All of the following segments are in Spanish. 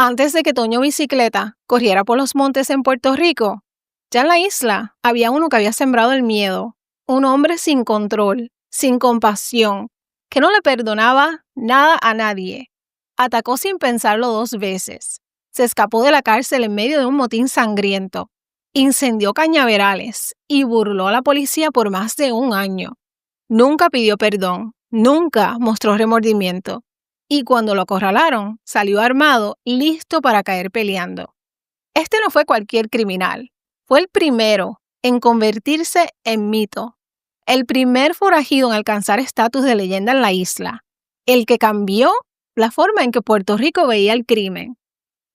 Antes de que Toño Bicicleta corriera por los montes en Puerto Rico, ya en la isla había uno que había sembrado el miedo, un hombre sin control, sin compasión, que no le perdonaba nada a nadie. Atacó sin pensarlo 2 veces. Se escapó de la cárcel en medio de un motín sangriento. Incendió cañaverales y burló a la policía por más de 1 año. Nunca pidió perdón, nunca mostró remordimiento. Y cuando lo acorralaron, salió armado, listo para caer peleando. Este no fue cualquier criminal. Fue el primero en convertirse en mito. El primer forajido en alcanzar estatus de leyenda en la isla. El que cambió la forma en que Puerto Rico veía el crimen.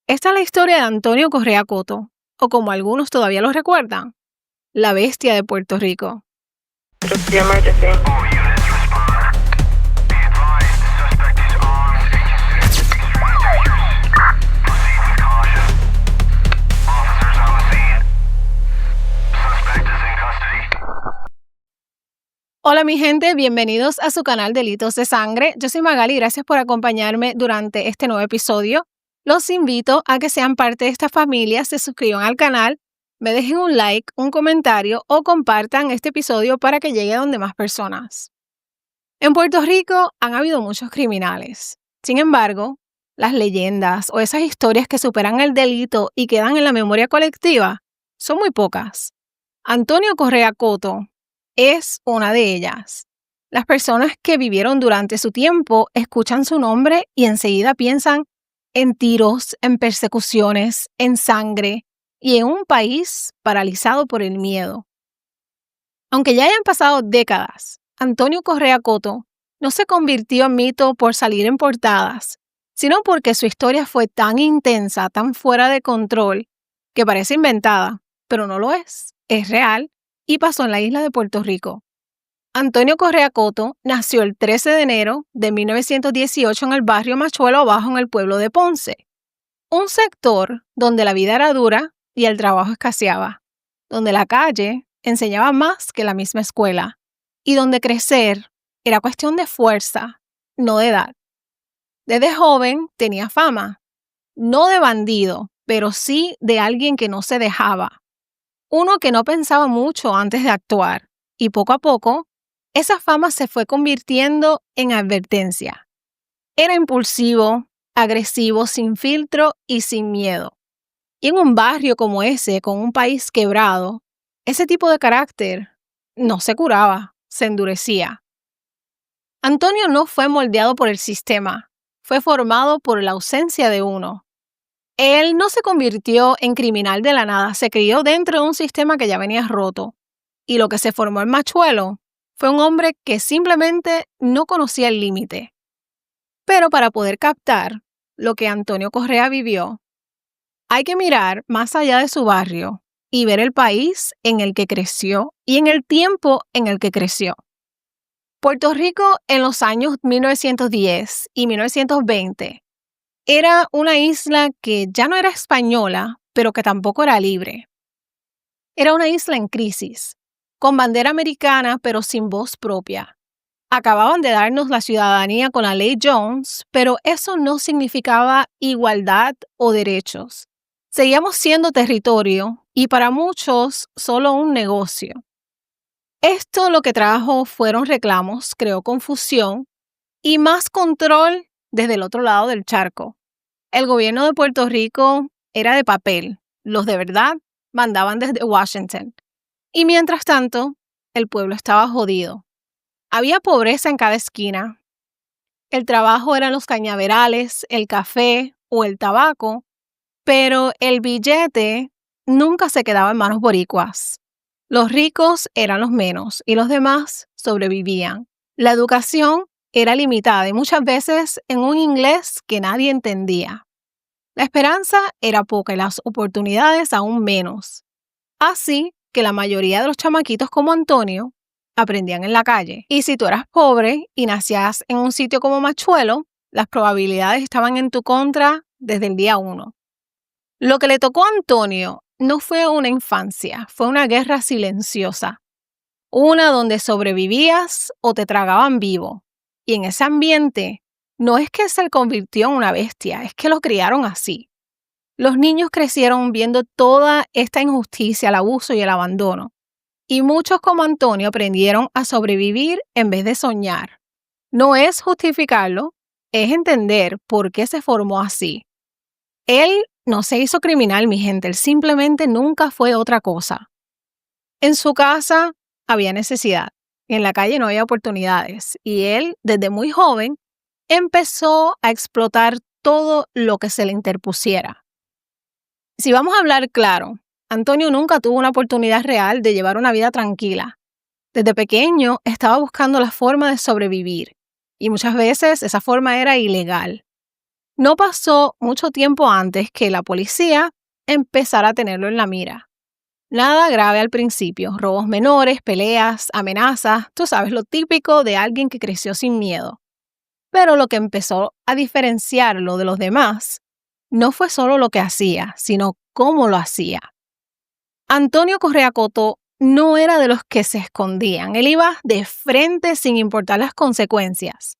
Esta es la historia de Antonio Correa Coto, o como algunos todavía lo recuerdan, la bestia de Puerto Rico. Hola mi gente, bienvenidos a su canal Delitos de Sangre. Yo soy Magali, gracias por acompañarme durante este nuevo episodio. Los invito a que sean parte de esta familia, se suscriban al canal, me dejen un like, un comentario o compartan este episodio para que llegue a donde más personas. En Puerto Rico han habido muchos criminales. Sin embargo, las leyendas o esas historias que superan el delito y quedan en la memoria colectiva son muy pocas. Antonio Correa Coto es una de ellas. Las personas que vivieron durante su tiempo escuchan su nombre y enseguida piensan en tiros, en persecuciones, en sangre y en un país paralizado por el miedo. Aunque ya hayan pasado décadas, Antonio Correa Coto no se convirtió en mito por salir en portadas, sino porque su historia fue tan intensa, tan fuera de control, que parece inventada, pero no lo es real y pasó en la isla de Puerto Rico. Antonio Correa Coto nació el 13 de enero de 1918 en el barrio Machuelo Abajo en el pueblo de Ponce, un sector donde la vida era dura y el trabajo escaseaba, donde la calle enseñaba más que la misma escuela y donde crecer era cuestión de fuerza, no de edad. Desde joven tenía fama, no de bandido, pero sí de alguien que no se dejaba. Uno que no pensaba mucho antes de actuar, y poco a poco, esa fama se fue convirtiendo en advertencia. Era impulsivo, agresivo, sin filtro y sin miedo. Y en un barrio como ese, con un país quebrado, ese tipo de carácter no se curaba, se endurecía. Antonio no fue moldeado por el sistema, fue formado por la ausencia de uno. Él no se convirtió en criminal de la nada, se crió dentro de un sistema que ya venía roto. Y lo que se formó en Machuelo fue un hombre que simplemente no conocía el límite. Pero para poder captar lo que Antonio Correa vivió, hay que mirar más allá de su barrio y ver el país en el que creció y en el tiempo en el que creció. Puerto Rico en los años 1910 y 1920 era una isla que ya no era española, pero que tampoco era libre. Era una isla en crisis, con bandera americana, pero sin voz propia. Acababan de darnos la ciudadanía con la ley Jones, pero eso no significaba igualdad o derechos. Seguíamos siendo territorio y para muchos solo un negocio. Esto lo que trajo fueron reclamos, creó confusión y más control desde el otro lado del charco. El gobierno de Puerto Rico era de papel, los de verdad mandaban desde Washington. Y mientras tanto, el pueblo estaba jodido. Había pobreza en cada esquina. El trabajo era en los cañaverales, el café o el tabaco, pero el billete nunca se quedaba en manos boricuas. Los ricos eran los menos y los demás sobrevivían. La educación era limitada y muchas veces en un inglés que nadie entendía. La esperanza era poca y las oportunidades aún menos. Así que la mayoría de los chamaquitos como Antonio aprendían en la calle. Y si tú eras pobre y nacías en un sitio como Machuelo, las probabilidades estaban en tu contra desde el día 1. Lo que le tocó a Antonio no fue una infancia, fue una guerra silenciosa. Una donde sobrevivías o te tragaban vivo. Y en ese ambiente, no es que se convirtió en una bestia, es que lo criaron así. Los niños crecieron viendo toda esta injusticia, el abuso y el abandono. Y muchos como Antonio aprendieron a sobrevivir en vez de soñar. No es justificarlo, es entender por qué se formó así. Él no se hizo criminal, mi gente, él simplemente nunca fue otra cosa. En su casa había necesidad, en la calle no había oportunidades y él, desde muy joven, empezó a explotar todo lo que se le interpusiera. Si vamos a hablar claro, Antonio nunca tuvo una oportunidad real de llevar una vida tranquila. Desde pequeño estaba buscando la forma de sobrevivir y muchas veces esa forma era ilegal. No pasó mucho tiempo antes que la policía empezara a tenerlo en la mira. Nada grave al principio, robos menores, peleas, amenazas, tú sabes, lo típico de alguien que creció sin miedo. Pero lo que empezó a diferenciarlo de los demás no fue solo lo que hacía, sino cómo lo hacía. Antonio Correa Coto no era de los que se escondían, él iba de frente sin importar las consecuencias.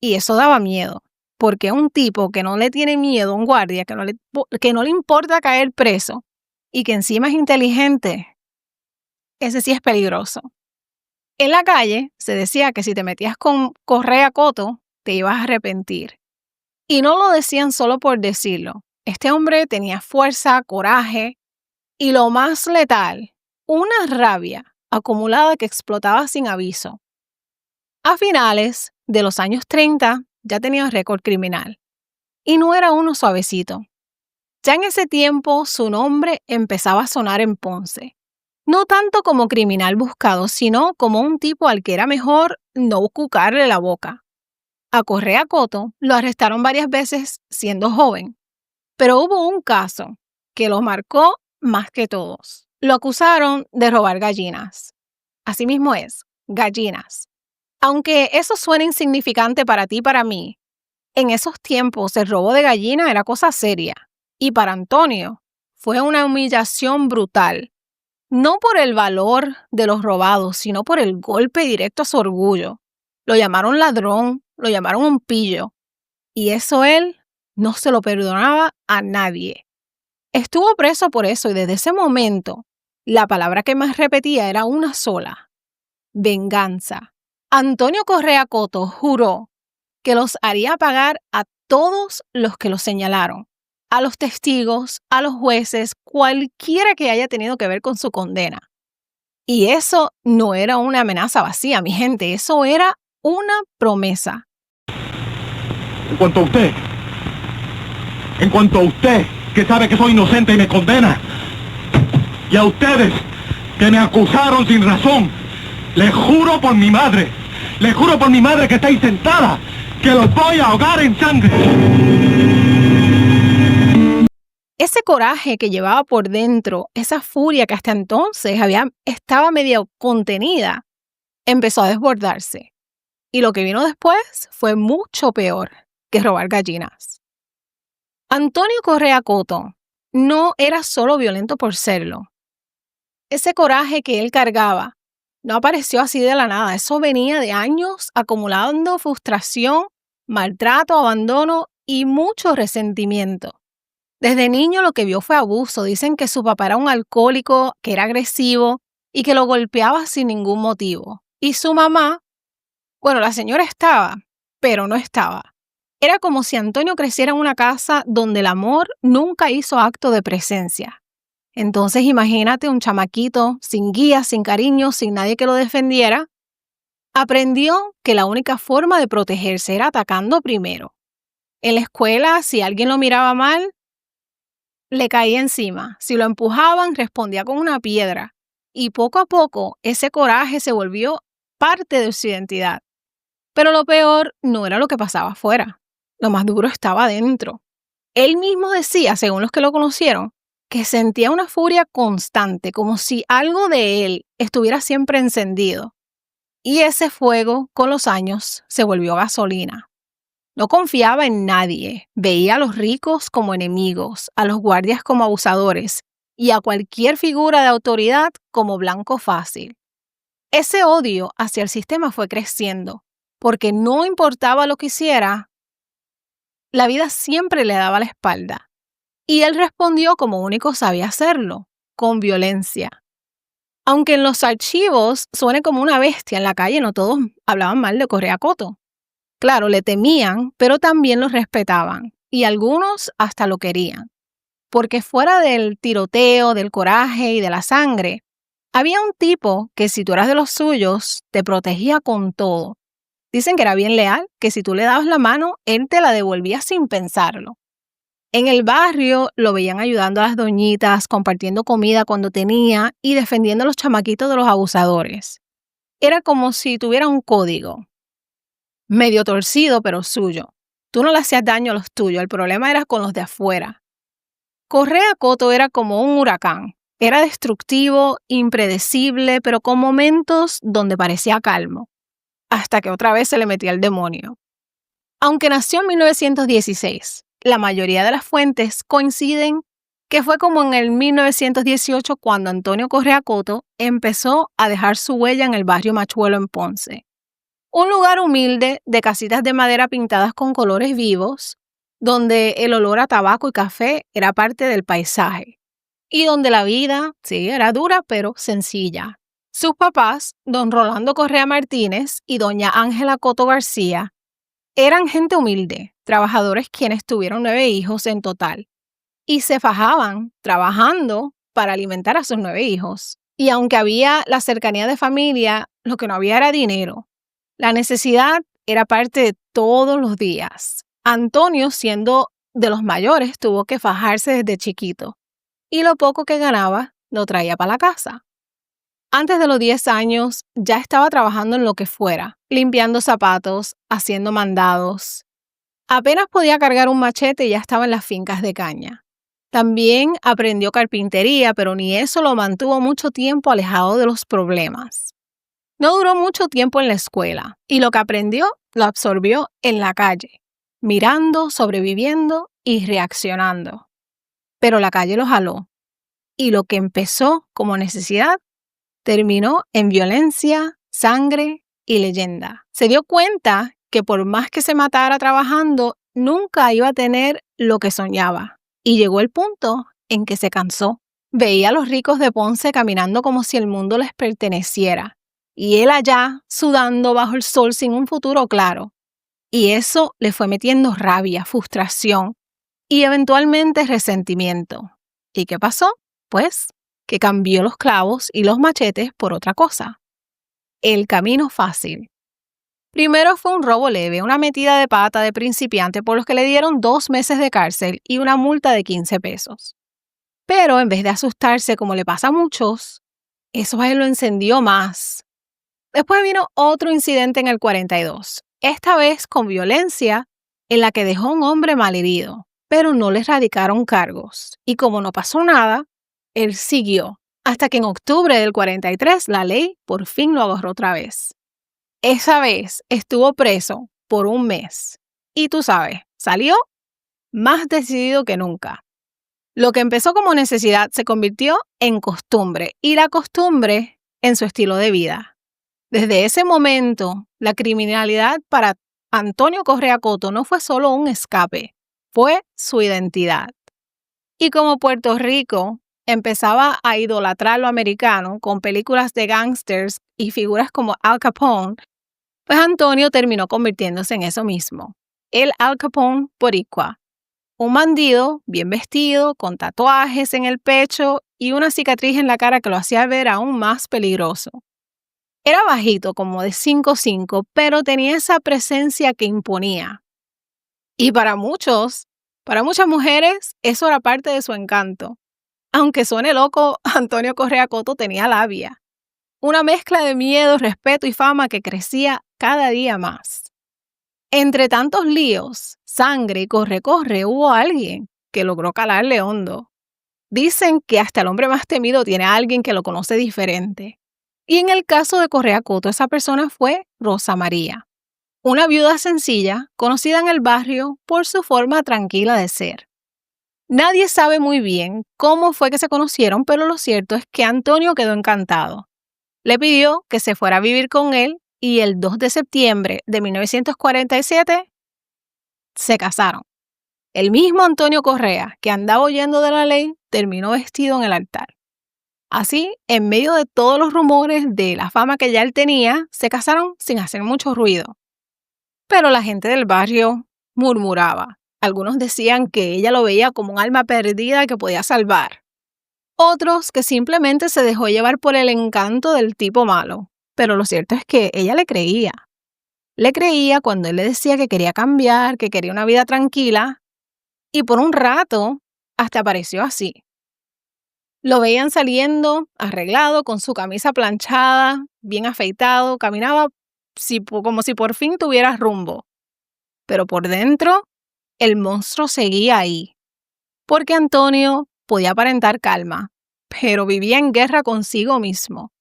Y eso daba miedo, porque un tipo que no le tiene miedo a un guardia, que no le importa caer preso y que encima es inteligente, ese sí es peligroso. En la calle se decía que si te metías con Correa Coto, te ibas a arrepentir. Y no lo decían solo por decirlo. Este hombre tenía fuerza, coraje y lo más letal, una rabia acumulada que explotaba sin aviso. A finales de los años 30 ya tenía récord criminal. Y no era uno suavecito. Ya en ese tiempo su nombre empezaba a sonar en Ponce. No tanto como criminal buscado, sino como un tipo al que era mejor no cucarle la boca. A Correa Coto lo arrestaron varias veces siendo joven, pero hubo un caso que lo marcó más que todos. Lo acusaron de robar gallinas. Así mismo es, gallinas. Aunque eso suena insignificante para ti y para mí, en esos tiempos el robo de gallina era cosa seria. Y para Antonio fue una humillación brutal. No por el valor de los robados, sino por el golpe directo a su orgullo. Lo llamaron ladrón, lo llamaron un pillo. Y eso él no se lo perdonaba a nadie. Estuvo preso por eso y desde ese momento la palabra que más repetía era una sola: venganza. Antonio Correa Coto juró que los haría pagar a todos los que lo señalaron, a los testigos, a los jueces, cualquiera que haya tenido que ver con su condena. Y eso no era una amenaza vacía, mi gente, eso era una promesa. En cuanto a usted, que sabe que soy inocente y me condena, y a ustedes, que me acusaron sin razón, les juro por mi madre que está ahí sentada, que los voy a ahogar en sangre. Ese coraje que llevaba por dentro, esa furia que hasta entonces estaba medio contenida, empezó a desbordarse. Y lo que vino después fue mucho peor que robar gallinas. Antonio Correa Coto no era solo violento por serlo. Ese coraje que él cargaba no apareció así de la nada. Eso venía de años acumulando frustración, maltrato, abandono y mucho resentimiento. Desde niño lo que vio fue abuso. Dicen que su papá era un alcohólico, que era agresivo y que lo golpeaba sin ningún motivo. Y su mamá, bueno, la señora estaba, pero no estaba. Era como si Antonio creciera en una casa donde el amor nunca hizo acto de presencia. Entonces imagínate un chamaquito sin guía, sin cariño, sin nadie que lo defendiera. Aprendió que la única forma de protegerse era atacando primero. En la escuela, si alguien lo miraba mal, le caía encima. Si lo empujaban, respondía con una piedra. Y poco a poco, ese coraje se volvió parte de su identidad. Pero lo peor no era lo que pasaba afuera. Lo más duro estaba adentro. Él mismo decía, según los que lo conocieron, que sentía una furia constante, como si algo de él estuviera siempre encendido. Y ese fuego, con los años, se volvió gasolina. No confiaba en nadie, veía a los ricos como enemigos, a los guardias como abusadores y a cualquier figura de autoridad como blanco fácil. Ese odio hacia el sistema fue creciendo, porque no importaba lo que hiciera, la vida siempre le daba la espalda. Y él respondió como único sabía hacerlo, con violencia. Aunque en los archivos suene como una bestia en la calle, no todos hablaban mal de Correa Coto. Claro, le temían, pero también lo respetaban, y algunos hasta lo querían. Porque fuera del tiroteo, del coraje y de la sangre, había un tipo que si tú eras de los suyos, te protegía con todo. Dicen que era bien leal, que si tú le dabas la mano, él te la devolvía sin pensarlo. En el barrio lo veían ayudando a las doñitas, compartiendo comida cuando tenía y defendiendo a los chamaquitos de los abusadores. Era como si tuviera un código, medio torcido pero suyo. Tú no le hacías daño a los tuyos, el problema era con los de afuera. Correa Coto era como un huracán. Era destructivo, impredecible, pero con momentos donde parecía calmo, hasta que otra vez se le metía el demonio. Aunque nació en 1916, la mayoría de las fuentes coinciden que fue como en el 1918 cuando Antonio Correa Coto empezó a dejar su huella en el barrio Machuelo en Ponce. Un lugar humilde de casitas de madera pintadas con colores vivos, donde el olor a tabaco y café era parte del paisaje, y donde la vida, sí, era dura pero sencilla. Sus papás, don Rolando Correa Martínez y doña Ángela Coto García, eran gente humilde, trabajadores quienes tuvieron 9 hijos en total, y se fajaban trabajando para alimentar a sus 9 hijos. Y aunque había la cercanía de familia, lo que no había era dinero. La necesidad era parte de todos los días. Antonio, siendo de los mayores, tuvo que fajarse desde chiquito, y lo poco que ganaba lo traía para la casa. Antes de los 10 años ya estaba trabajando en lo que fuera, limpiando zapatos, haciendo mandados. Apenas podía cargar un machete y ya estaba en las fincas de caña. También aprendió carpintería, pero ni eso lo mantuvo mucho tiempo alejado de los problemas. No duró mucho tiempo en la escuela y lo que aprendió lo absorbió en la calle, mirando, sobreviviendo y reaccionando. Pero la calle lo jaló y lo que empezó como necesidad terminó en violencia, sangre y leyenda. Se dio cuenta que por más que se matara trabajando, nunca iba a tener lo que soñaba. Y llegó el punto en que se cansó. Veía a los ricos de Ponce caminando como si el mundo les perteneciera. Y él allá, sudando bajo el sol sin un futuro claro. Y eso le fue metiendo rabia, frustración y eventualmente resentimiento. ¿Y qué pasó? Pues que cambió los clavos y los machetes por otra cosa. El camino fácil. Primero fue un robo leve, una metida de pata de principiante por los que le dieron 2 meses de cárcel y una multa de 15 pesos. Pero en vez de asustarse como le pasa a muchos, eso a él lo encendió más. Después vino otro incidente en el 42, esta vez con violencia, en la que dejó a un hombre malherido, pero no le radicaron cargos. Y como no pasó nada, él siguió, hasta que en octubre del 43 la ley por fin lo agarró otra vez. Esa vez estuvo preso por 1 mes. Y tú sabes, salió más decidido que nunca. Lo que empezó como necesidad se convirtió en costumbre, y la costumbre en su estilo de vida. Desde ese momento, la criminalidad para Antonio Correa Coto no fue solo un escape, fue su identidad. Y como Puerto Rico empezaba a idolatrar lo americano con películas de gángsters y figuras como Al Capone, pues Antonio terminó convirtiéndose en eso mismo, el Al Capone boricua. Un bandido bien vestido, con tatuajes en el pecho y una cicatriz en la cara que lo hacía ver aún más peligroso. Era bajito, como de 5'5", pero tenía esa presencia que imponía. Y para muchas mujeres, eso era parte de su encanto. Aunque suene loco, Antonio Correa Coto tenía labia. Una mezcla de miedo, respeto y fama que crecía cada día más. Entre tantos líos, sangre y corre-corre, hubo alguien que logró calarle hondo. Dicen que hasta el hombre más temido tiene a alguien que lo conoce diferente. Y en el caso de Correa Coto, esa persona fue Rosa María, una viuda sencilla, conocida en el barrio por su forma tranquila de ser. Nadie sabe muy bien cómo fue que se conocieron, pero lo cierto es que Antonio quedó encantado. Le pidió que se fuera a vivir con él y el 2 de septiembre de 1947 se casaron. El mismo Antonio Correa, que andaba huyendo de la ley, terminó vestido en el altar. Así, en medio de todos los rumores de la fama que ya él tenía, se casaron sin hacer mucho ruido. Pero la gente del barrio murmuraba. Algunos decían que ella lo veía como un alma perdida que podía salvar. Otros que simplemente se dejó llevar por el encanto del tipo malo. Pero lo cierto es que ella le creía. Le creía cuando él le decía que quería cambiar, que quería una vida tranquila. Y por un rato, hasta pareció así. Lo veían saliendo, arreglado, con su camisa planchada, bien afeitado, caminaba como si por fin tuviera rumbo. Pero por dentro, el monstruo seguía ahí. Porque Antonio podía aparentar calma, pero vivía en guerra consigo mismo.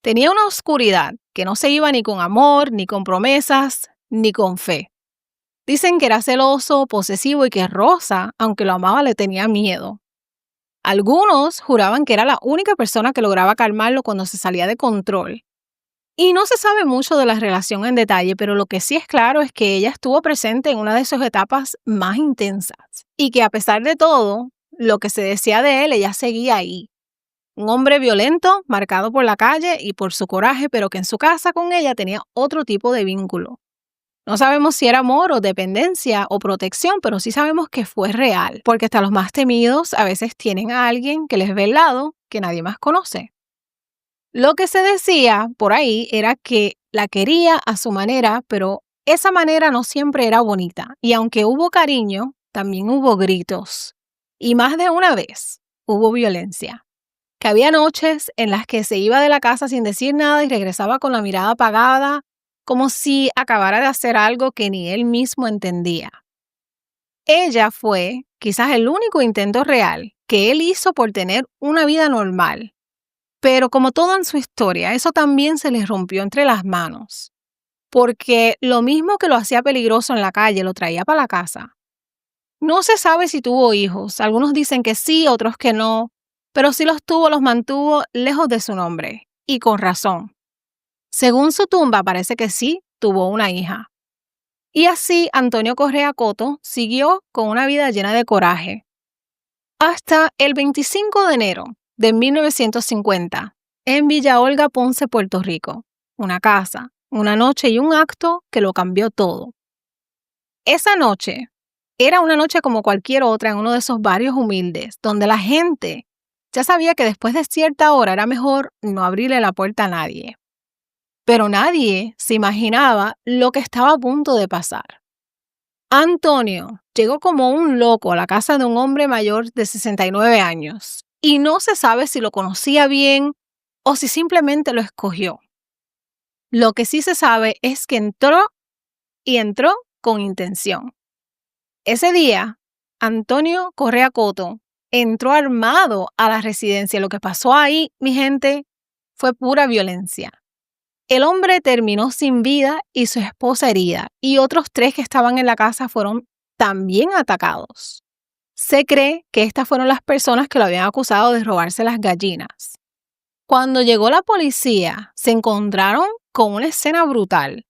Tenía una oscuridad que no se iba ni con amor, ni con promesas, ni con fe. Dicen que era celoso, posesivo y que Rosa, aunque lo amaba, le tenía miedo. Algunos juraban que era la única persona que lograba calmarlo cuando se salía de control. Y no se sabe mucho de la relación en detalle, pero lo que sí es claro es que ella estuvo presente en una de sus etapas más intensas. Y que a pesar de todo, lo que se decía de él, ella seguía ahí. Un hombre violento, marcado por la calle y por su coraje, pero que en su casa con ella tenía otro tipo de vínculo. No sabemos si era amor o dependencia o protección, pero sí sabemos que fue real, porque hasta los más temidos a veces tienen a alguien que les ve el lado que nadie más conoce. Lo que se decía por ahí era que la quería a su manera, pero esa manera no siempre era bonita. Y aunque hubo cariño, también hubo gritos. Y más de una vez hubo violencia. Que había noches en las que se iba de la casa sin decir nada y regresaba con la mirada apagada, como si acabara de hacer algo que ni él mismo entendía. Ella fue quizás el único intento real que él hizo por tener una vida normal. Pero como todo en su historia, eso también se le rompió entre las manos. Porque lo mismo que lo hacía peligroso en la calle, lo traía para la casa. No se sabe si tuvo hijos. Algunos dicen que sí, otros que no. Pero si los tuvo, los mantuvo lejos de su nombre. Y con razón. Según su tumba, parece que sí tuvo una hija. Y así Antonio Correa Coto siguió con una vida llena de coraje. Hasta el 25 de enero de 1950, en Villa Olga, Ponce, Puerto Rico. Una casa, una noche y un acto que lo cambió todo. Esa noche era una noche como cualquier otra en uno de esos barrios humildes, donde la gente ya sabía que después de cierta hora era mejor no abrirle la puerta a nadie. Pero nadie se imaginaba lo que estaba a punto de pasar. Antonio llegó como un loco a la casa de un hombre mayor de 69 años y no se sabe si lo conocía bien o si simplemente lo escogió. Lo que sí se sabe es que entró con intención. Ese día, Antonio Correa Coto entró armado a la residencia. Lo que pasó ahí, mi gente, fue pura violencia. El hombre terminó sin vida y su esposa herida, y otros 3 que estaban en la casa fueron también atacados. Se cree que estas fueron las personas que lo habían acusado de robarse las gallinas. Cuando llegó la policía, se encontraron con una escena brutal.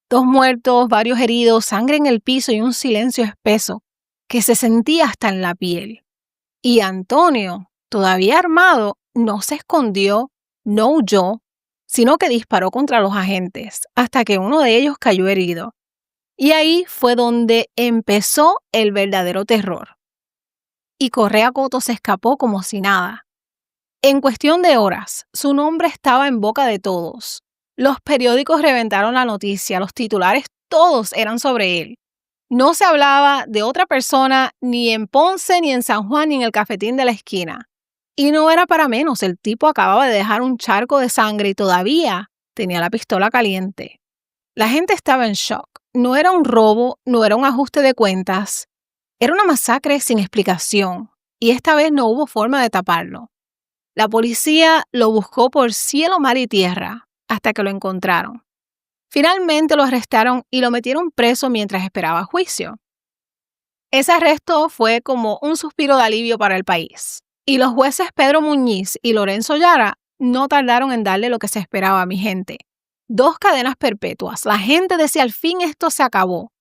2 muertos, varios heridos, sangre en el piso y un silencio espeso que se sentía hasta en la piel. Y Antonio, todavía armado, no se escondió, no huyó, sino que disparó contra los agentes hasta que uno de ellos cayó herido. Y ahí fue donde empezó el verdadero terror. Y Correa Coto se escapó como si nada. En cuestión de horas, su nombre estaba en boca de todos. Los periódicos reventaron la noticia, los titulares todos eran sobre él. No se hablaba de otra persona ni en Ponce, ni en San Juan, ni en el cafetín de la esquina. Y no era para menos, el tipo acababa de dejar un charco de sangre y todavía tenía la pistola caliente. La gente estaba en shock. No era un robo, no era un ajuste de cuentas. Era una masacre sin explicación. Y esta vez no hubo forma de taparlo. La policía lo buscó por cielo, mar y tierra hasta que lo encontraron. Finalmente lo arrestaron y lo metieron preso mientras esperaba juicio. Ese arresto fue como un suspiro de alivio para el país. Y los jueces Pedro Muñiz y Lorenzo Yara no tardaron en darle lo que se esperaba a mi gente. 2 cadenas perpetuas. La gente decía, al fin esto se acabó.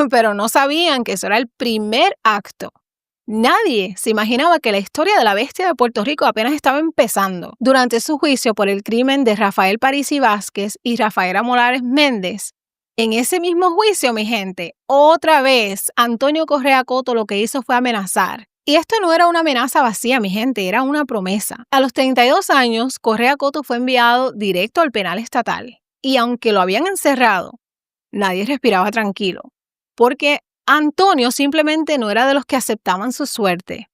Pero no sabían que eso era el primer acto. Nadie se imaginaba que la historia de la bestia de Puerto Rico apenas estaba empezando. Durante su juicio por el crimen de Rafael Parisi Vázquez y Rafaela Morales Méndez, en ese mismo juicio, mi gente, otra vez Antonio Correa Coto lo que hizo fue amenazar. Y esto no era una amenaza vacía, mi gente, era una promesa. A los 32 años, Correa Coto fue enviado directo al penal estatal. Y aunque lo habían encerrado, nadie respiraba tranquilo, porque Antonio simplemente no era de los que aceptaban su suerte.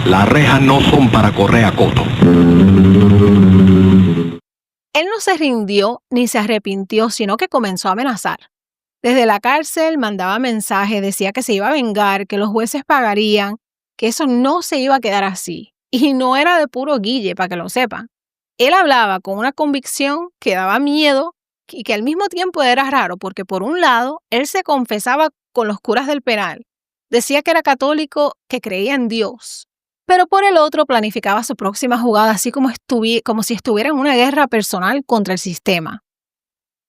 Las rejas no son para Correa Coto. Él no se rindió ni se arrepintió, sino que comenzó a amenazar. Desde la cárcel mandaba mensajes, decía que se iba a vengar, que los jueces pagarían, que eso no se iba a quedar así. Y no era de puro guille, para que lo sepan. Él hablaba con una convicción que daba miedo y que al mismo tiempo era raro, porque por un lado, él se confesaba con los curas del penal. Decía que era católico, que creía en Dios. Pero por el otro planificaba su próxima jugada, así como si estuviera en una guerra personal contra el sistema.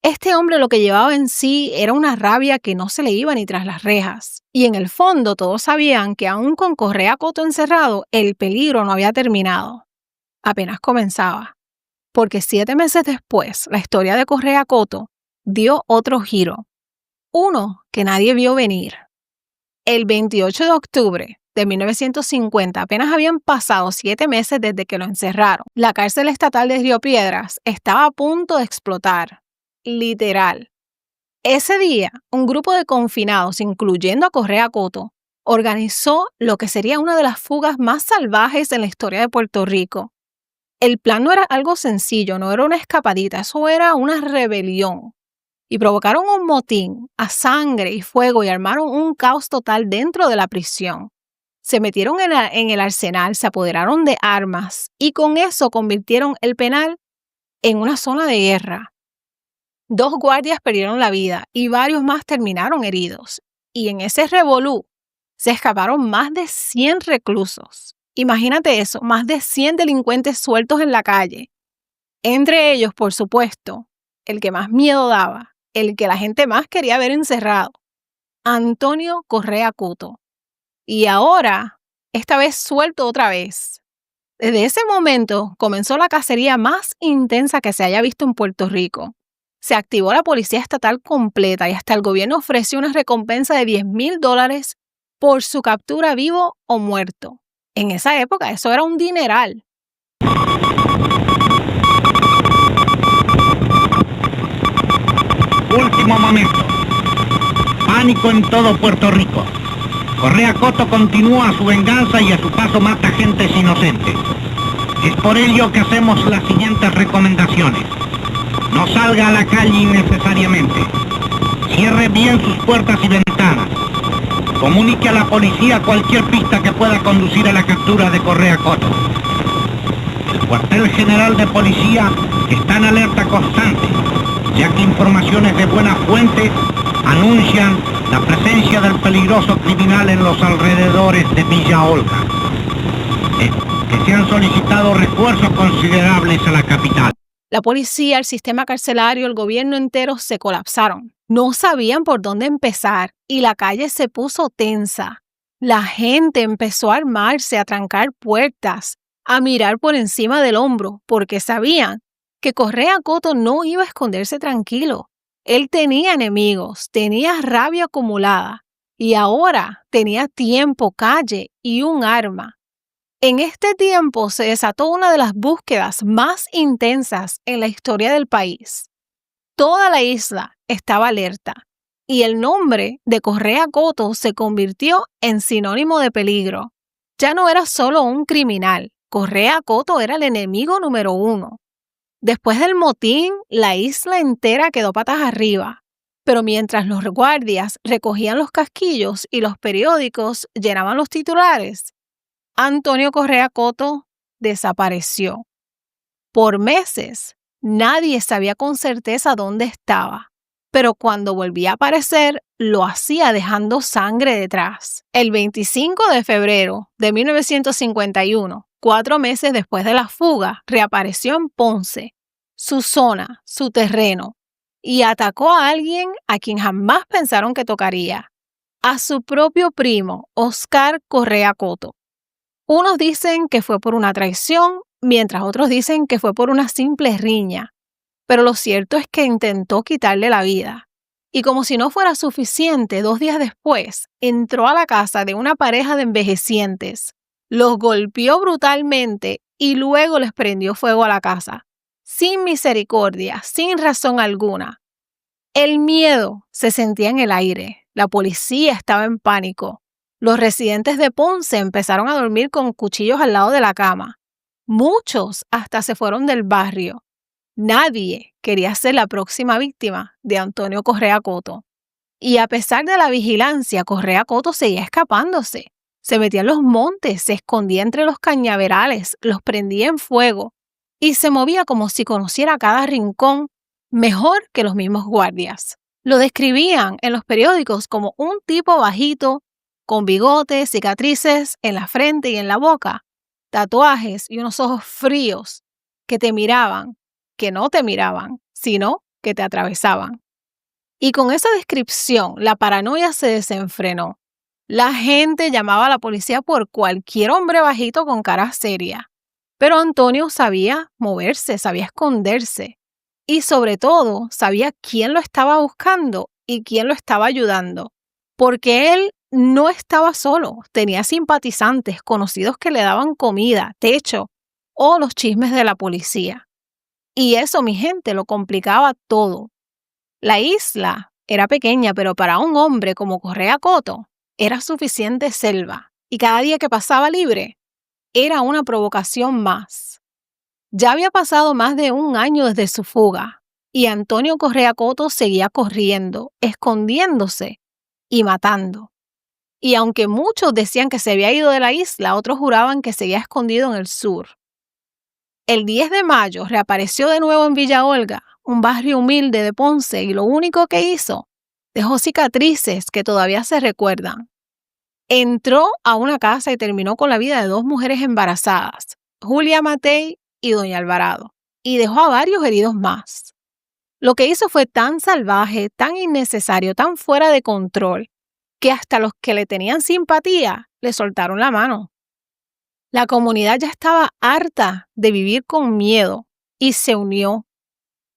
Este hombre lo que llevaba en sí era una rabia que no se le iba ni tras las rejas. Y en el fondo todos sabían que aún con Correa Coto encerrado, el peligro no había terminado. Apenas comenzaba. Porque 7 meses después, la historia de Correa Coto dio otro giro. Uno que nadie vio venir. El 28 de octubre de 1950, apenas habían pasado 7 meses desde que lo encerraron. La cárcel estatal de Río Piedras estaba a punto de explotar. Literal. Ese día, un grupo de confinados, incluyendo a Correa Coto, organizó lo que sería una de las fugas más salvajes en la historia de Puerto Rico. El plan no era algo sencillo, no era una escapadita, eso era una rebelión. Y provocaron un motín a sangre y fuego y armaron un caos total dentro de la prisión. Se metieron en el arsenal, se apoderaron de armas y con eso convirtieron el penal en una zona de guerra. 2 guardias perdieron la vida y varios más terminaron heridos. Y en ese revolú se escaparon más de 100 reclusos. Imagínate eso, más de 100 delincuentes sueltos en la calle. Entre ellos, por supuesto, el que más miedo daba, el que la gente más quería ver encerrado, Antonio Correa Coto. Y ahora, esta vez suelto otra vez. Desde ese momento comenzó la cacería más intensa que se haya visto en Puerto Rico. Se activó la policía estatal completa y hasta el gobierno ofreció una recompensa de $10,000 por su captura vivo o muerto. En esa época eso era un dineral. Último momento. Pánico en todo Puerto Rico. Correa Coto continúa su venganza y a su paso mata gentes inocentes. Es por ello que hacemos las siguientes recomendaciones. No salga a la calle innecesariamente. Cierre bien sus puertas y ventanas. Comunique a la policía cualquier pista que pueda conducir a la captura de Correa Coto. El cuartel general de policía está en alerta constante, ya que informaciones de buena fuente anuncian la presencia del peligroso criminal en los alrededores de Villa Olga. Que se han solicitado refuerzos considerables a la capital. La policía, el sistema carcelario, el gobierno entero se colapsaron. No sabían por dónde empezar y la calle se puso tensa. La gente empezó a armarse, a trancar puertas, a mirar por encima del hombro, porque sabían que Correa Coto no iba a esconderse tranquilo. Él tenía enemigos, tenía rabia acumulada y ahora tenía tiempo, calle y un arma. En este tiempo se desató una de las búsquedas más intensas en la historia del país. Toda la isla estaba alerta y el nombre de Correa Coto se convirtió en sinónimo de peligro. Ya no era solo un criminal, Correa Coto era el enemigo número 1. Después del motín, la isla entera quedó patas arriba. Pero mientras los guardias recogían los casquillos y los periódicos llenaban los titulares, Antonio Correa Coto desapareció. Por meses, nadie sabía con certeza dónde estaba, pero cuando volvía a aparecer, lo hacía dejando sangre detrás. El 25 de febrero de 1951, 4 meses después de la fuga, reapareció en Ponce, su zona, su terreno, y atacó a alguien a quien jamás pensaron que tocaría. a su propio primo, Oscar Correa Coto. Unos dicen que fue por una traición, mientras otros dicen que fue por una simple riña. Pero lo cierto es que intentó quitarle la vida. Y como si no fuera suficiente, 2 días después, entró a la casa de una pareja de envejecientes, los golpeó brutalmente y luego les prendió fuego a la casa, sin misericordia, sin razón alguna. El miedo se sentía en el aire, la policía estaba en pánico. Los residentes de Ponce empezaron a dormir con cuchillos al lado de la cama. Muchos hasta se fueron del barrio. Nadie quería ser la próxima víctima de Antonio Correa Coto. Y a pesar de la vigilancia, Correa Coto seguía escapándose. Se metía en los montes, se escondía entre los cañaverales, los prendía en fuego y se movía como si conociera cada rincón mejor que los mismos guardias. Lo describían en los periódicos como un tipo bajito, con bigotes, cicatrices en la frente y en la boca, tatuajes y unos ojos fríos que te miraban, que no te miraban, sino que te atravesaban. Y con esa descripción, la paranoia se desenfrenó. La gente llamaba a la policía por cualquier hombre bajito con cara seria. Pero Antonio sabía moverse, sabía esconderse. Y sobre todo, sabía quién lo estaba buscando y quién lo estaba ayudando. Porque él no estaba solo, tenía simpatizantes, conocidos que le daban comida, techo o los chismes de la policía. Y eso, mi gente, lo complicaba todo. La isla era pequeña, pero para un hombre como Correa Coto era suficiente selva. Y cada día que pasaba libre era una provocación más. Ya había pasado más de 1 año desde su fuga y Antonio Correa Coto seguía corriendo, escondiéndose y matando. Y aunque muchos decían que se había ido de la isla, otros juraban que seguía escondido en el sur. El 10 de mayo reapareció de nuevo en Villa Olga, un barrio humilde de Ponce, y lo único que hizo, dejó cicatrices que todavía se recuerdan. Entró a una casa y terminó con la vida de 2 mujeres embarazadas, Julia Matei y Doña Alvarado, y dejó a varios heridos más. Lo que hizo fue tan salvaje, tan innecesario, tan fuera de control, que hasta los que le tenían simpatía le soltaron la mano. La comunidad ya estaba harta de vivir con miedo y se unió.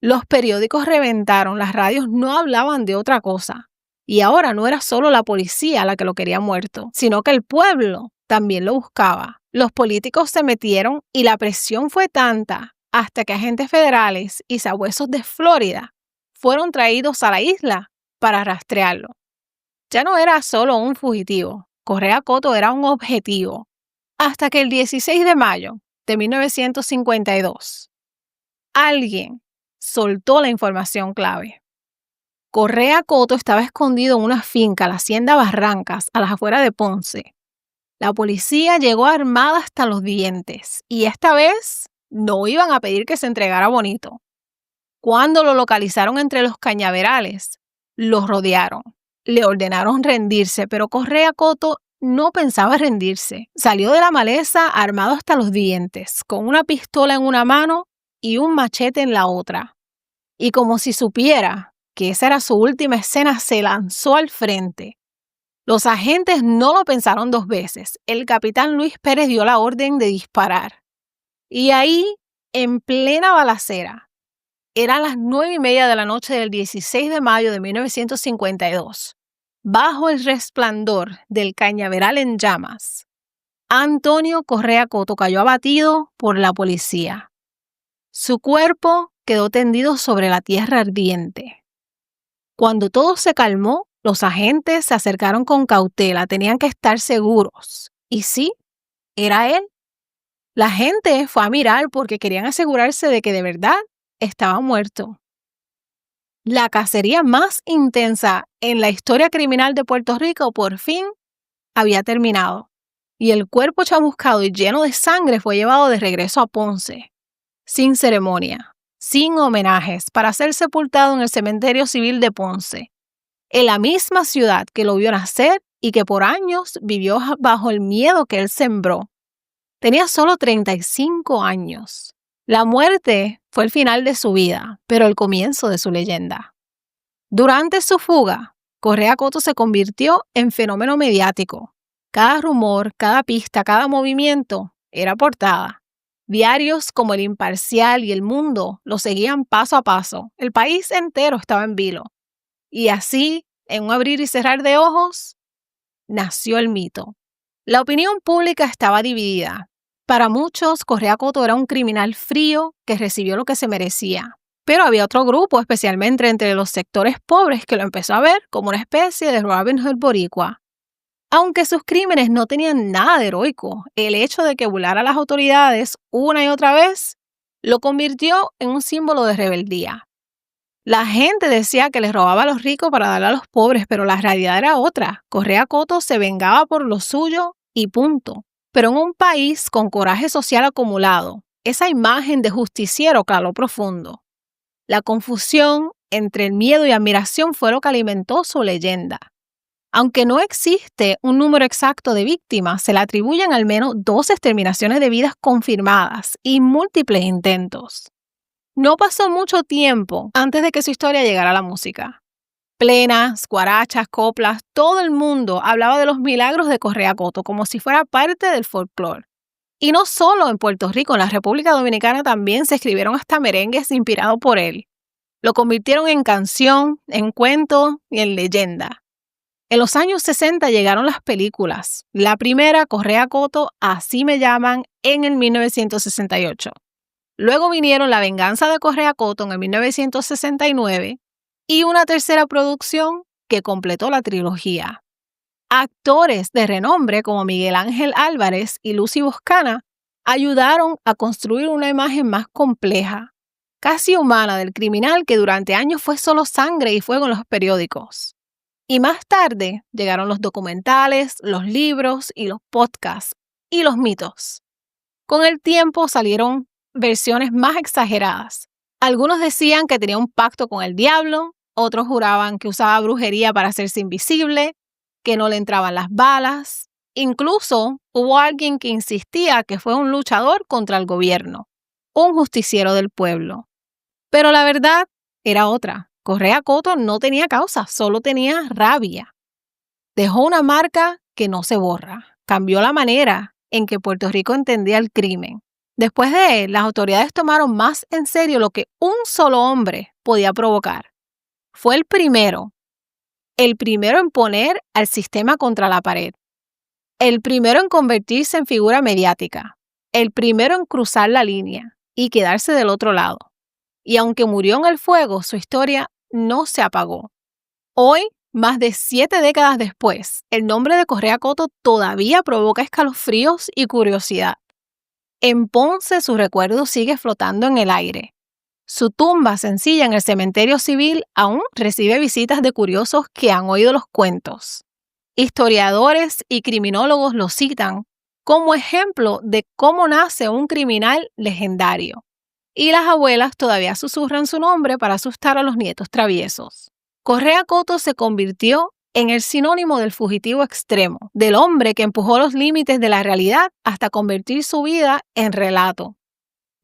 Los periódicos reventaron, las radios no hablaban de otra cosa. Y ahora no era solo la policía la que lo quería muerto, sino que el pueblo también lo buscaba. Los políticos se metieron y la presión fue tanta hasta que agentes federales y sabuesos de Florida fueron traídos a la isla para rastrearlo. Ya no era solo un fugitivo, Correa Coto era un objetivo. Hasta que el 16 de mayo de 1952, alguien soltó la información clave. Correa Coto estaba escondido en una finca, la Hacienda Barrancas, a las afueras de Ponce. La policía llegó armada hasta los dientes y esta vez no iban a pedir que se entregara bonito. Cuando lo localizaron entre los cañaverales, los rodearon. Le ordenaron rendirse, pero Correa Coto no pensaba rendirse. Salió de la maleza armado hasta los dientes, con una pistola en una mano y un machete en la otra. Y como si supiera que esa era su última escena, se lanzó al frente. Los agentes no lo pensaron 2 veces. El capitán Luis Pérez dio la orden de disparar. Y ahí, en plena balacera, eran las 9:30 de la noche del 16 de mayo de 1952. Bajo el resplandor del cañaveral en llamas, Antonio Correa Coto cayó abatido por la policía. Su cuerpo quedó tendido sobre la tierra ardiente. Cuando todo se calmó, los agentes se acercaron con cautela, tenían que estar seguros. Y sí, era él. La gente fue a mirar porque querían asegurarse de que de verdad estaba muerto. La cacería más intensa en la historia criminal de Puerto Rico por fin había terminado y el cuerpo chamuscado y lleno de sangre fue llevado de regreso a Ponce, sin ceremonia, sin homenajes, para ser sepultado en el cementerio civil de Ponce, en la misma ciudad que lo vio nacer y que por años vivió bajo el miedo que él sembró. Tenía solo 35 años. La muerte fue el final de su vida, pero el comienzo de su leyenda. Durante su fuga, Correa Cotto se convirtió en fenómeno mediático. Cada rumor, cada pista, cada movimiento era portada. Diarios como El Imparcial y El Mundo lo seguían paso a paso. El país entero estaba en vilo. Y así, en un abrir y cerrar de ojos, nació el mito. La opinión pública estaba dividida. Para muchos, Correa Cotto era un criminal frío que recibió lo que se merecía. Pero había otro grupo, especialmente entre los sectores pobres, que lo empezó a ver como una especie de Robin Hood boricua. Aunque sus crímenes no tenían nada de heroico, el hecho de que burlara a las autoridades una y otra vez lo convirtió en un símbolo de rebeldía. La gente decía que les robaba a los ricos para darle a los pobres, pero la realidad era otra. Correa Cotto se vengaba por lo suyo y punto. Pero en un país con coraje social acumulado, esa imagen de justiciero caló profundo. La confusión entre el miedo y admiración fue lo que alimentó su leyenda. Aunque no existe un número exacto de víctimas, se le atribuyen al menos 2 exterminaciones de vidas confirmadas y múltiples intentos. No pasó mucho tiempo antes de que su historia llegara a la música. Plenas, guarachas, coplas, todo el mundo hablaba de los milagros de Correa Cotto como si fuera parte del folclore. Y no solo en Puerto Rico, en la República Dominicana también se escribieron hasta merengues inspirados por él. Lo convirtieron en canción, en cuento y en leyenda. En los años 60 llegaron las películas. La primera, Correa Cotto, Así me llaman, en el 1968. Luego vinieron La venganza de Correa Cotto en el 1969 y una tercera producción que completó la trilogía. Actores de renombre como Miguel Ángel Álvarez y Lucy Boscana ayudaron a construir una imagen más compleja, casi humana, del criminal que durante años fue solo sangre y fuego en los periódicos. Y más tarde llegaron los documentales, los libros y los podcasts y los mitos. Con el tiempo salieron versiones más exageradas. Algunos decían que tenía un pacto con el diablo, otros juraban que usaba brujería para hacerse invisible, que no le entraban las balas. Incluso hubo alguien que insistía que fue un luchador contra el gobierno, un justiciero del pueblo. Pero la verdad era otra. Correa Cotto no tenía causa, solo tenía rabia. Dejó una marca que no se borra. Cambió la manera en que Puerto Rico entendía el crimen. Después de él, las autoridades tomaron más en serio lo que un solo hombre podía provocar. Fue el primero en poner al sistema contra la pared, el primero en convertirse en figura mediática, el primero en cruzar la línea y quedarse del otro lado. Y aunque murió en el fuego, su historia no se apagó. Hoy, más de 7 décadas después, el nombre de Correa Cotto todavía provoca escalofríos y curiosidad. En Ponce su recuerdo sigue flotando en el aire. Su tumba sencilla en el cementerio civil aún recibe visitas de curiosos que han oído los cuentos. Historiadores y criminólogos lo citan como ejemplo de cómo nace un criminal legendario. Y las abuelas todavía susurran su nombre para asustar a los nietos traviesos. Correa Cotto se convirtió en el sinónimo del fugitivo extremo, del hombre que empujó los límites de la realidad hasta convertir su vida en relato.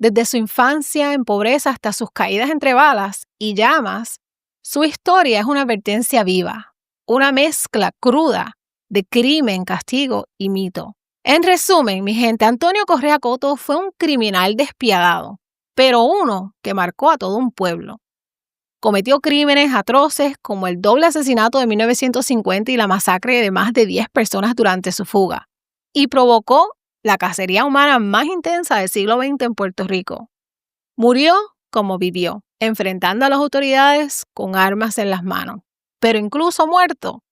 Desde su infancia en pobreza hasta sus caídas entre balas y llamas, su historia es una advertencia viva, una mezcla cruda de crimen, castigo y mito. En resumen, mi gente, Antonio Correa Cotto fue un criminal despiadado, pero uno que marcó a todo un pueblo. Cometió crímenes atroces como el doble asesinato de 1950 y la masacre de más de 10 personas durante su fuga, y provocó la cacería humana más intensa del siglo XX en Puerto Rico. Murió como vivió, enfrentando a las autoridades con armas en las manos. Pero incluso muerto,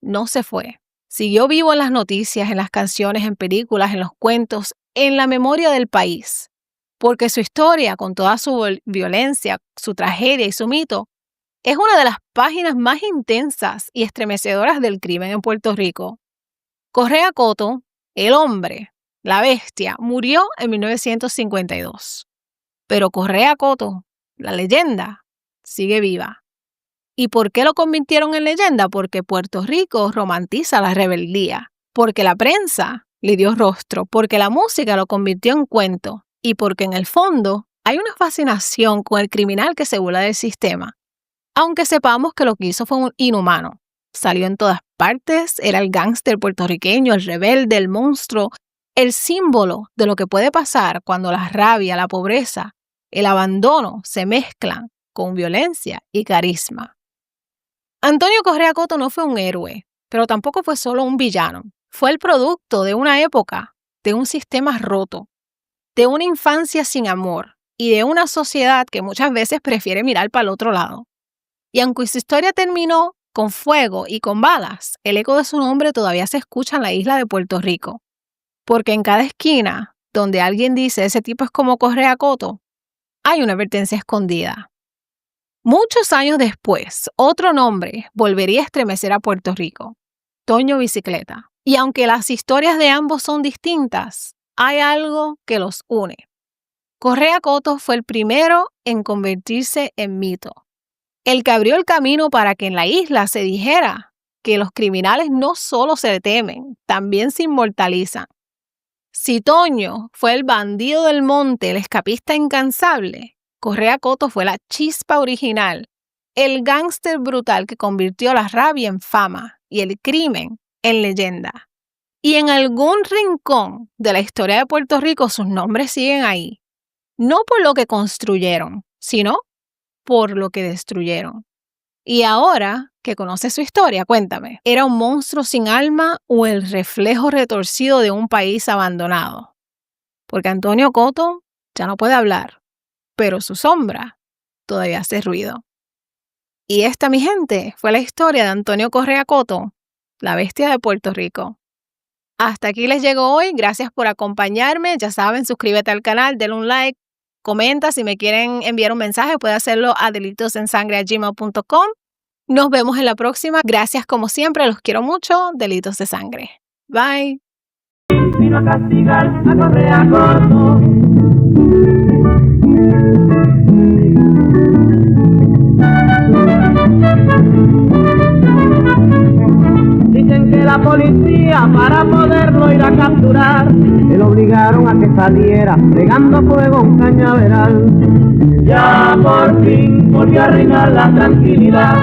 no se fue. Siguió vivo en las noticias, en las canciones, en películas, en los cuentos, en la memoria del país. Porque su historia, con toda su violencia, su tragedia y su mito, es una de las páginas más intensas y estremecedoras del crimen en Puerto Rico. Correa Cotto, el hombre, la bestia, murió en 1952. Pero Correa Cotto, la leyenda, sigue viva. ¿Y por qué lo convirtieron en leyenda? Porque Puerto Rico romantiza la rebeldía, porque la prensa le dio rostro, porque la música lo convirtió en cuento y porque en el fondo hay una fascinación con el criminal que se burla del sistema, aunque sepamos que lo que hizo fue un inhumano. Salió en todas partes, era el gángster puertorriqueño, el rebelde, el monstruo, el símbolo de lo que puede pasar cuando la rabia, la pobreza, el abandono se mezclan con violencia y carisma. Antonio Correa Coto no fue un héroe, pero tampoco fue solo un villano. Fue el producto de una época, de un sistema roto, de una infancia sin amor y de una sociedad que muchas veces prefiere mirar para el otro lado. Y aunque su historia terminó con fuego y con balas, el eco de su nombre todavía se escucha en la isla de Puerto Rico. Porque en cada esquina donde alguien dice ese tipo es como Correa Coto, hay una advertencia escondida. Muchos años después, otro nombre volvería a estremecer a Puerto Rico, Toño Bicicleta. Y aunque las historias de ambos son distintas, hay algo que los une. Correa Coto fue el primero en convertirse en mito. El que abrió el camino para que en la isla se dijera que los criminales no solo se temen, también se inmortalizan. Si Toño fue el bandido del monte, el escapista incansable, Correa Coto fue la chispa original, el gángster brutal que convirtió la rabia en fama y el crimen en leyenda. Y en algún rincón de la historia de Puerto Rico sus nombres siguen ahí, no por lo que construyeron, sino por lo que destruyeron. Y ahora que conoces su historia, cuéntame, ¿era un monstruo sin alma o el reflejo retorcido de un país abandonado? Porque Antonio Coto ya no puede hablar, pero su sombra todavía hace ruido. Y esta, mi gente, fue la historia de Antonio Correa Coto, la bestia de Puerto Rico. Hasta aquí les llego hoy. Gracias por acompañarme. Ya saben, suscríbete al canal, denle un like, comenta. Si me quieren enviar un mensaje, puede hacerlo a delitosensangre@gmail.com. Nos vemos en la próxima. Gracias como siempre. Los quiero mucho. Delitos de Sangre. Bye. Vino a castigar a Correa Coto. Dicen que la policía, para poderlo ir a capturar, le obligaron a que saliera pegando fuego a un cañaveral. Ya por fin volvió a reinar la tranquilidad.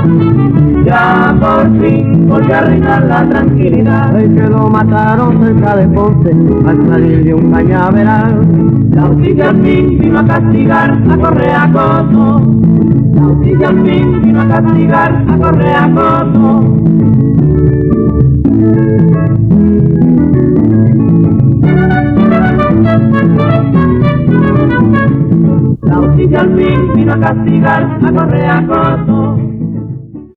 Ya por fin volvió a reinar la tranquilidad. El que lo mataron cerca de Ponce al salir de un cañaveral. La justicia al fin vino a castigar a Correa Coto. La justicia al fin vino a castigar a Correa Coto. La justicia al fin vino a castigar a Correa Coto.